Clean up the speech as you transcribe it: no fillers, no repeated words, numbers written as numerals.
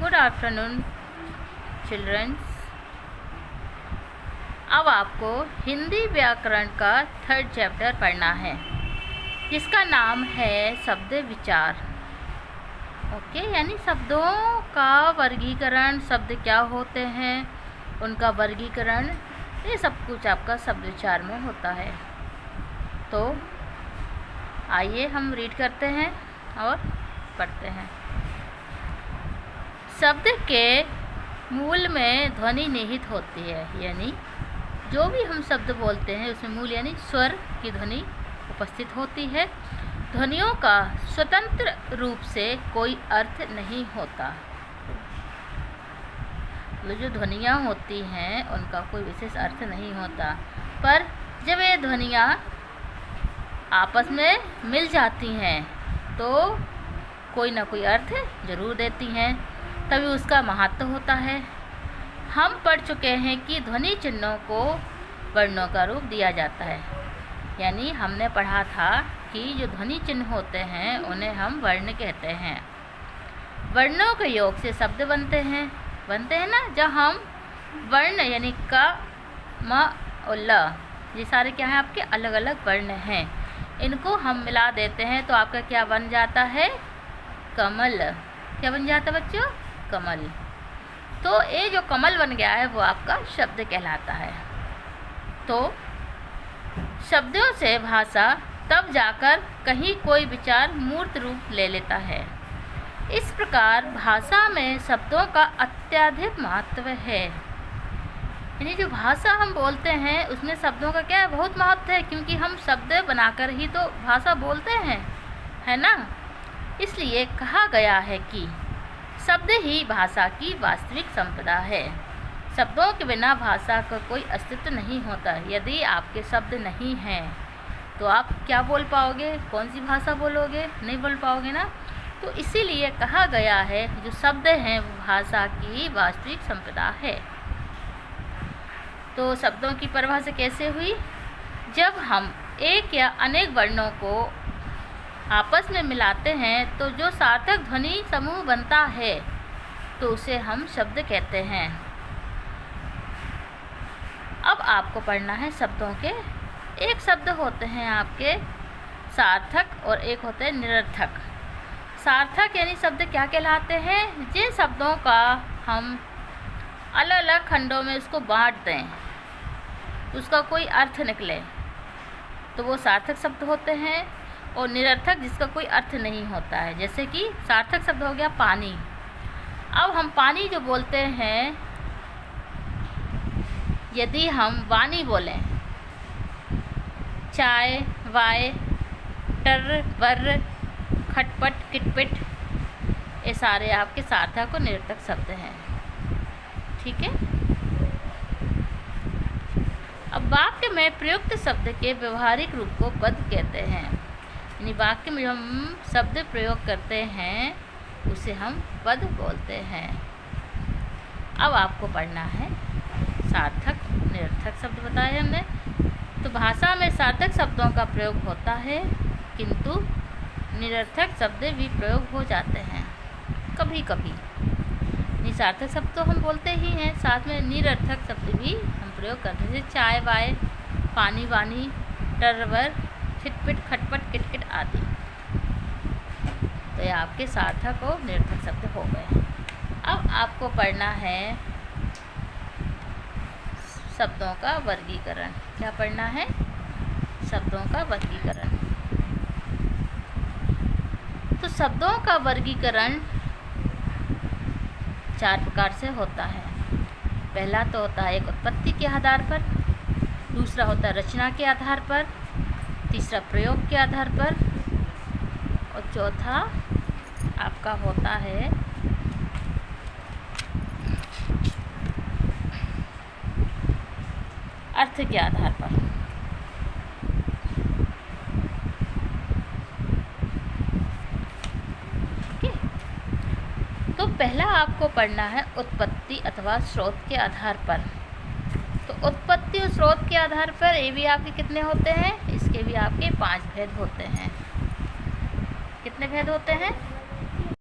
Good afternoon children's. अब आपको हिंदी व्याकरण का 3rd चैप्टर पढ़ना है, जिसका नाम है शब्द विचार। ओके, यानी शब्दों का वर्गीकरण, शब्द क्या होते हैं, उनका वर्गीकरण, ये सब कुछ आपका शब्द विचार में होता है। तो आइए हम रीड करते हैं और पढ़ते हैं। शब्द के मूल में ध्वनि निहित होती है, यानी जो भी हम शब्द बोलते हैं उसमें मूल यानी स्वर की ध्वनि उपस्थित होती है। ध्वनियों का स्वतंत्र रूप से कोई अर्थ नहीं होता। जो ध्वनियाँ होती हैं उनका कोई विशेष अर्थ नहीं होता, पर जब ये ध्वनियाँ आपस में मिल जाती हैं तो कोई ना कोई अर्थ जरूर देती हैं, तभी उसका महत्व होता है। हम पढ़ चुके हैं कि ध्वनि चिन्हों को वर्णों का रूप दिया जाता है, यानी हमने पढ़ा था कि जो ध्वनि चिन्ह होते हैं उन्हें हम वर्ण कहते हैं। वर्णों के योग से शब्द बनते हैं ना। जब हम वर्ण यानी क, म और ल, ये सारे क्या हैं आपके अलग अलग वर्ण हैं, इनको हम मिला देते हैं तो आपका क्या बन जाता है, कमल। क्या बन जाता है बच्चों, कमल। तो ये जो कमल बन गया है वो आपका शब्द कहलाता है। तो शब्दों से भाषा तब जाकर कहीं कोई विचार मूर्त रूप ले लेता है। इस प्रकार भाषा में शब्दों का अत्यधिक महत्व है। यानी जो भाषा हम बोलते हैं उसमें शब्दों का क्या है, बहुत महत्व है, क्योंकि हम शब्द बनाकर ही तो भाषा बोलते हैं, है ना। इसलिए कहा गया है कि शब्द ही भाषा की वास्तविक संपदा है। शब्दों के बिना भाषा का कोई अस्तित्व नहीं होता। यदि आपके शब्द नहीं हैं तो आप क्या बोल पाओगे, कौन सी भाषा बोलोगे, नहीं बोल पाओगे ना। तो इसीलिए कहा गया है जो शब्द हैं वो भाषा की वास्तविक संपदा है। तो शब्दों की परिभाषा कैसे हुई, जब हम एक या अनेक वर्णों को आपस में मिलाते हैं तो जो सार्थक ध्वनि समूह बनता है तो उसे हम शब्द कहते हैं। अब आपको पढ़ना है शब्दों के। एक शब्द होते हैं आपके सार्थक और एक होते हैं निरर्थक। सार्थक यानी शब्द क्या कहलाते हैं, जिन शब्दों का हम अलग अलग खंडों में उसको बांट दें, उसका कोई अर्थ निकले, तो वो सार्थक शब्द होते हैं। और निरर्थक जिसका कोई अर्थ नहीं होता है, जैसे कि सार्थक शब्द हो गया पानी। अब हम पानी जो बोलते हैं, यदि हम वाणी बोलें, चाय, वाय, टर, वर, खटपट, किटपिट, ये सारे आपके सार्थक और निरर्थक शब्द हैं। ठीक है। अब वाक्य में प्रयुक्त शब्द के व्यवहारिक रूप को पद कहते हैं। यानी वाक्य में हम शब्द प्रयोग करते हैं उसे हम पद बोलते हैं। अब आपको पढ़ना है सार्थक निरर्थक शब्द बताए हमने। तो भाषा में सार्थक शब्दों का प्रयोग होता है, किंतु निरर्थक शब्द भी प्रयोग हो जाते हैं कभी कभी। सार्थक शब्द तो हम बोलते ही हैं, साथ में निरर्थक शब्द भी हम प्रयोग करते हैं, जैसे चाय, वाय, पानी, वानी, टरवर, छिटपिट, खटपट, किटकिट आदि। तो ये आपके सार्थक और निरर्थक शब्द हो गए। अब आपको पढ़ना है शब्दों का वर्गीकरण। क्या पढ़ना है, शब्दों का वर्गीकरण। तो शब्दों का वर्गीकरण 4 प्रकार से होता है। पहला तो होता है एक उत्पत्ति के आधार पर, दूसरा होता है रचना के आधार पर, तीसरा प्रयोग के आधार पर, और चौथा आपका होता है अर्थ के आधार पर। तो पहला आपको पढ़ना है उत्पत्ति अथवा स्रोत के आधार पर। तो उत्पत्ति और स्रोत के आधार पर ये भी आपके कितने होते हैं, इसके भी आपके 5 भेद होते हैं। कितने भेद होते हैं,